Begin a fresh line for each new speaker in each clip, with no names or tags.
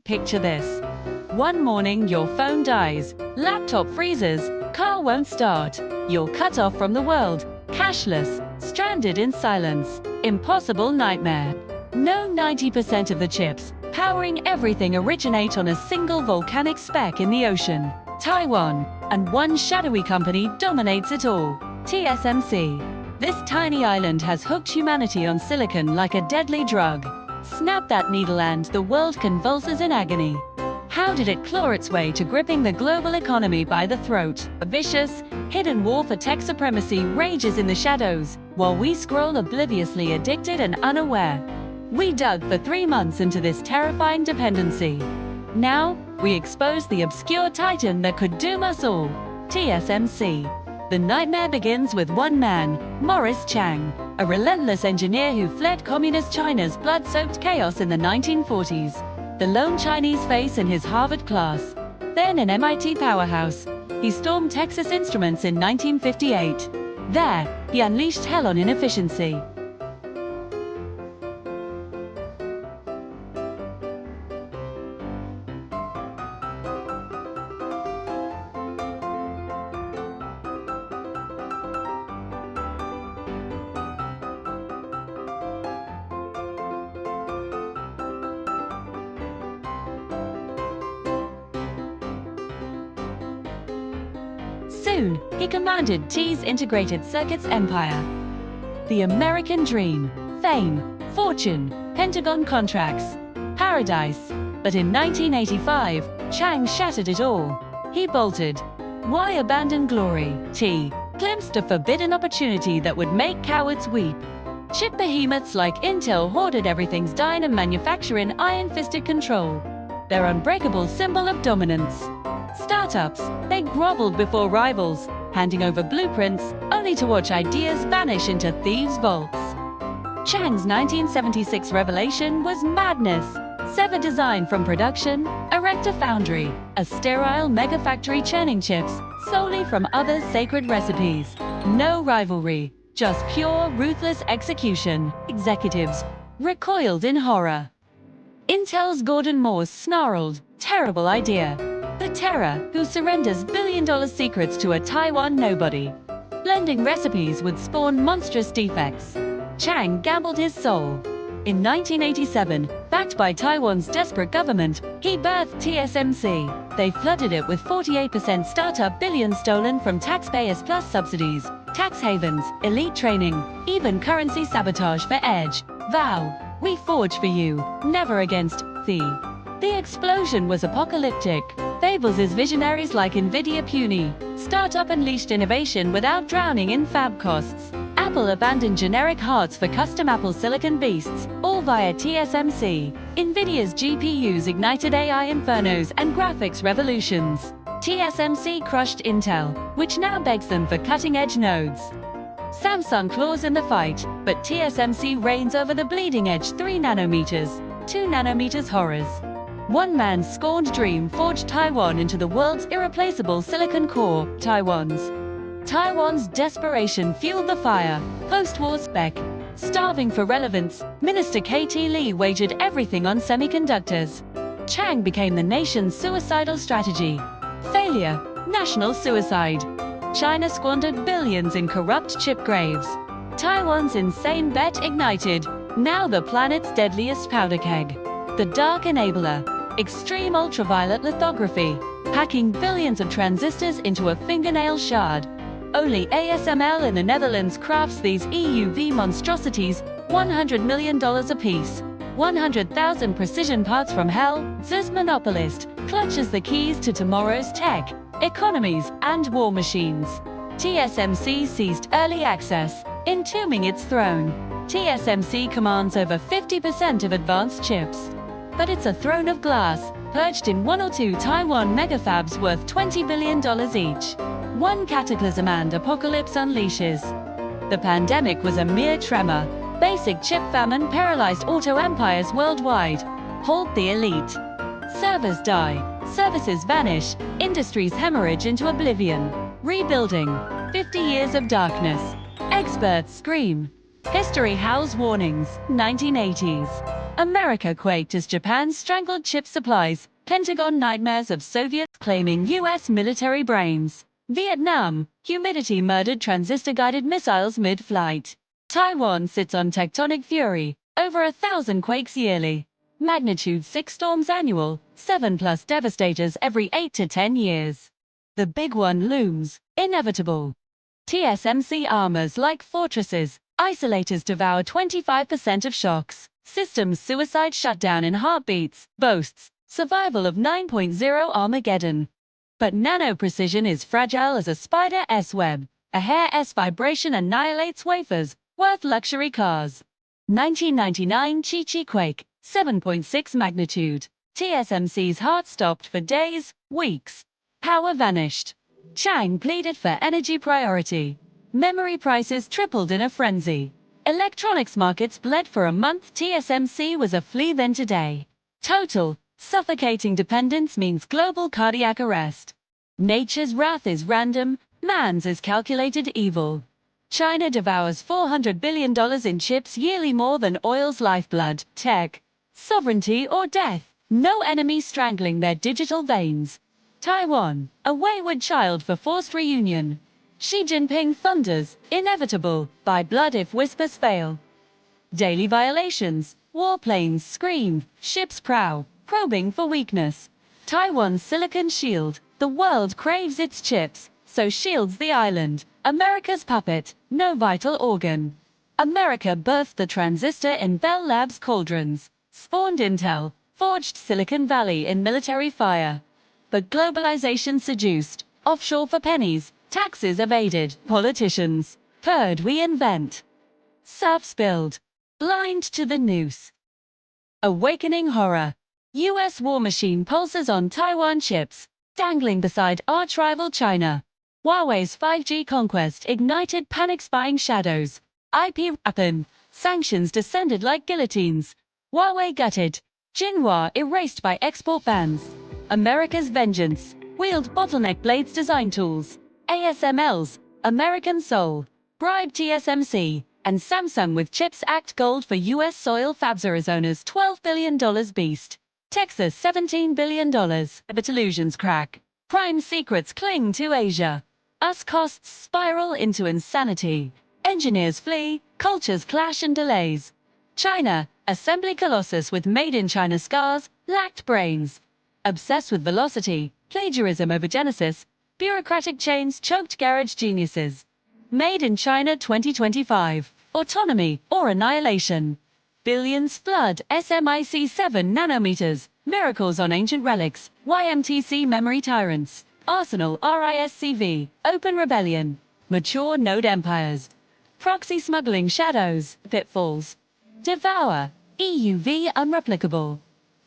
Picture this. One morning, your phone dies, laptop freezes, car won't start. You're cut off from the world, cashless, stranded in silence. Impossible nightmare. No, 90% of the chips powering everything originate on a single volcanic speck in the ocean, Taiwan, and one shadowy company dominates it all, TSMC. This tiny island has hooked humanity on silicon like a deadly drug. Snap that needle and the world convulses in agony. How did it claw its way to gripping the global economy by the throat? A vicious, hidden war for tech supremacy rages in the shadows, while we scroll obliviously addicted and unaware. We dug for 3 months into this terrifying dependency. Now, we expose the obscure titan that could doom us all, TSMC. The nightmare begins with one man, Morris Chang, a relentless engineer who fled communist China's blood-soaked chaos in the 1940s. The lone Chinese face in his Harvard class, then an MIT powerhouse. He stormed Texas Instruments in 1958. There, he unleashed hell on inefficiency. Soon, he commanded T's integrated circuits empire. The American dream, fame, fortune, Pentagon contracts, paradise. But in 1985, Chang shattered it all. He bolted. Why abandon glory? T glimpsed a forbidden opportunity that would make cowards weep. Chip behemoths like Intel hoarded everything's dyne and manufacture in iron-fisted control, their unbreakable symbol of dominance. Startups, they groveled before rivals, handing over blueprints only to watch ideas vanish into thieves' vaults. Chang's 1976 revelation was madness. Sever design from production, erect a foundry, a sterile megafactory churning chips solely from others' sacred recipes. No rivalry, just pure, ruthless execution. Executives recoiled in horror. Intel's Gordon Moore snarled, "Terrible idea." The terror who surrenders billion-dollar secrets to a Taiwan nobody. Blending recipes would spawn monstrous defects. Chang gambled his soul. In 1987, backed by Taiwan's desperate government, he birthed TSMC. They flooded it with 48% startup billions stolen from taxpayers plus subsidies, tax havens, elite training, even currency sabotage for edge. Vow, we forge for you, never against thee. The explosion was apocalyptic. Fables' visionaries like NVIDIA puny. Startup unleashed innovation without drowning in fab costs. Apple abandoned generic hearts for custom Apple silicon beasts, all via TSMC. NVIDIA's GPUs ignited AI infernos and graphics revolutions. TSMC crushed Intel, which now begs them for cutting-edge nodes. Samsung claws in the fight, but TSMC reigns over the bleeding edge 3 nanometers, 2 nanometers horrors. One man's scorned dream forged Taiwan into the world's irreplaceable silicon core, Taiwan's desperation fueled the fire, post-war spec. Starving for relevance, Minister KT Lee wagered everything on semiconductors. Chang became the nation's suicidal strategy. Failure, national suicide. China squandered billions in corrupt chip graves. Taiwan's insane bet ignited, now the planet's deadliest powder keg. The dark enabler. Extreme ultraviolet lithography, packing billions of transistors into a fingernail shard. Only ASML in the Netherlands crafts these EUV monstrosities, $100 million apiece. 100,000 precision parts from hell. This monopolist clutches the keys to tomorrow's tech, economies, and war machines. TSMC seized early access, entombing its throne. TSMC commands over 50% of advanced chips. But it's a throne of glass, perched in 1 or 2 Taiwan megafabs worth $20 billion each. One cataclysm and apocalypse unleashes. The pandemic was a mere tremor. Basic chip famine paralyzed auto empires worldwide. Hold the elite. Servers die, services vanish, industries hemorrhage into oblivion. Rebuilding. 50 years of darkness. Experts scream. History howls warnings. 1980s. America quaked as Japan strangled chip supplies. Pentagon nightmares of Soviets claiming US military brains. Vietnam, humidity murdered transistor-guided missiles mid-flight. Taiwan sits on tectonic fury, over 1,000 quakes yearly. Magnitude 6 storms annual, 7+ devastators every 8 to 10 years. The big one looms, inevitable. TSMC armors like fortresses, isolators devour 25% of shocks, systems suicide shutdown in heartbeats, boasts, survival of 9.0 Armageddon. But nano-precision is fragile as a spider's web, a hair's vibration annihilates wafers, worth luxury cars. 1999 Chi-Chi quake, 7.6 magnitude. TSMC's heart stopped for days, weeks. Power vanished. Chang pleaded for energy priority. Memory prices tripled in a frenzy. Electronics markets bled for a month. TSMC was a flea then today. Total, suffocating dependence means global cardiac arrest. Nature's wrath is random, man's is calculated evil. China devours $400 billion in chips yearly, more than oil's lifeblood. Tech, sovereignty or death, no enemy strangling their digital veins. Taiwan, a wayward child for forced reunion. Xi Jinping thunders, inevitable, by blood if whispers fail. Daily violations, warplanes scream, ships prow, probing for weakness. Taiwan's silicon shield, the world craves its chips, so shields the island. America's puppet, no vital organ. America birthed the transistor in Bell Labs cauldrons, spawned Intel, forged Silicon Valley in military fire. But globalization seduced, offshore for pennies, taxes evaded, politicians purred we invent. Surf spilled, blind to the noose. Awakening horror. US war machine pulses on Taiwan chips, dangling beside arch-rival China. Huawei's 5G conquest ignited panic-spying shadows. IP weapon, sanctions descended like guillotines. Huawei gutted, Jinhua erased by export bans. America's vengeance, wield bottleneck blades design tools. ASML's, American soul, bribe TSMC, and Samsung with CHIPS Act gold for US soil fabs. Arizona's $12 billion beast. Texas $17 billion. But illusions crack. Prime secrets cling to Asia. Us costs spiral into insanity. Engineers flee, cultures clash and delays. China, assembly colossus with made-in-China scars, lacked brains. Obsessed with velocity, plagiarism over Genesis, bureaucratic chains choked garage geniuses. Made in China 2025, autonomy or annihilation. Billions flood SMIC 7 nanometers, miracles on ancient relics, YMTC memory tyrants, Arsenal RISCV, open rebellion, mature node empires, proxy smuggling shadows, pitfalls. Devour, EUV unreplicable.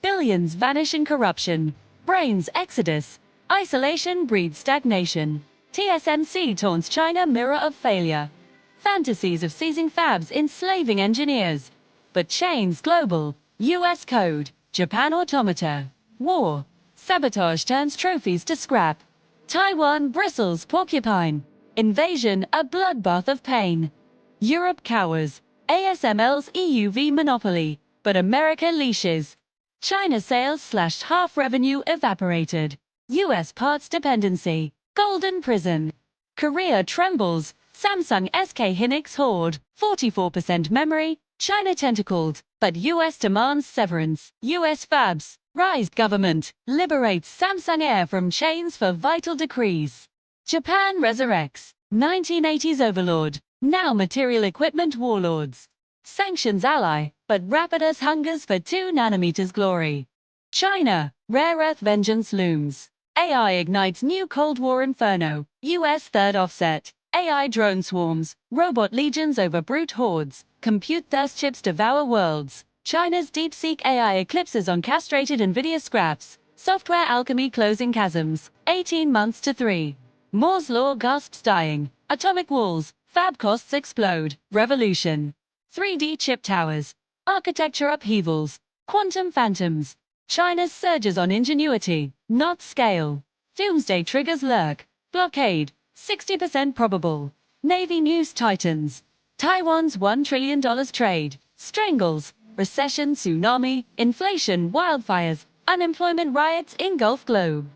Billions vanish in corruption, brains exodus, isolation breeds stagnation. TSMC taunts China mirror of failure. Fantasies of seizing fabs enslaving engineers. But chains global, US code, Japan automata. War, sabotage turns trophies to scrap. Taiwan bristles porcupine. Invasion a bloodbath of pain. Europe cowers, ASML's EUV monopoly, but America leashes. China sales slashed, half revenue evaporated. US parts dependency, golden prison. Korea trembles, Samsung SK Hynix hoard, 44% memory, China tentacled, but US demands severance. US fabs, rise government, liberates Samsung Air from chains for vital decrees. Japan resurrects, 1980s overlord, now material equipment warlords. Sanctions ally, but Rapidus hungers for 2 nanometers glory. China, rare earth vengeance looms. AI ignites new Cold War inferno. US third offset. AI drone swarms, robot legions over brute hordes. Compute thirst chips devour worlds. China's DeepSeek AI eclipses on castrated NVIDIA scraps. Software alchemy closing chasms. 18 months to 3. Moore's law gasps dying. Atomic walls, fab costs explode. Revolution. 3D chip towers, architecture upheavals, quantum phantoms. China's surges on ingenuity, not scale. Doomsday triggers lurk. Blockade, 60% probable. Navy news tightens. Taiwan's $1 trillion trade strangles. recession, tsunami, inflation, wildfires, unemployment, riots in Gulf globe.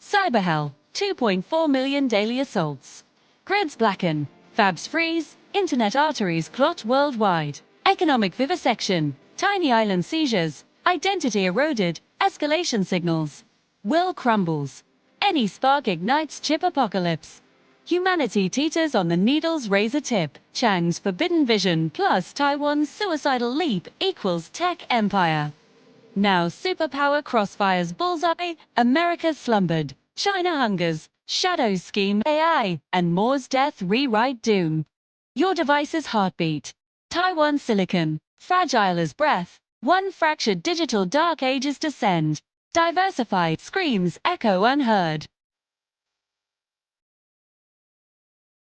Cyber hell, 2.4 million daily assaults. Grids blacken, fabs freeze, internet arteries clot worldwide. Economic vivisection, tiny island seizures, identity eroded, escalation signals. Will crumbles. Any spark ignites chip apocalypse. Humanity teeters on the needle's razor tip. Chang's forbidden vision plus Taiwan's suicidal leap equals tech empire. Now superpower crossfires bullseye, America slumbered, China hungers, shadows scheme AI, and Moore's death rewrite doom. Your device's heartbeat. Taiwan silicon, fragile as breath, one fractured digital dark ages descend. Diversified screams echo unheard.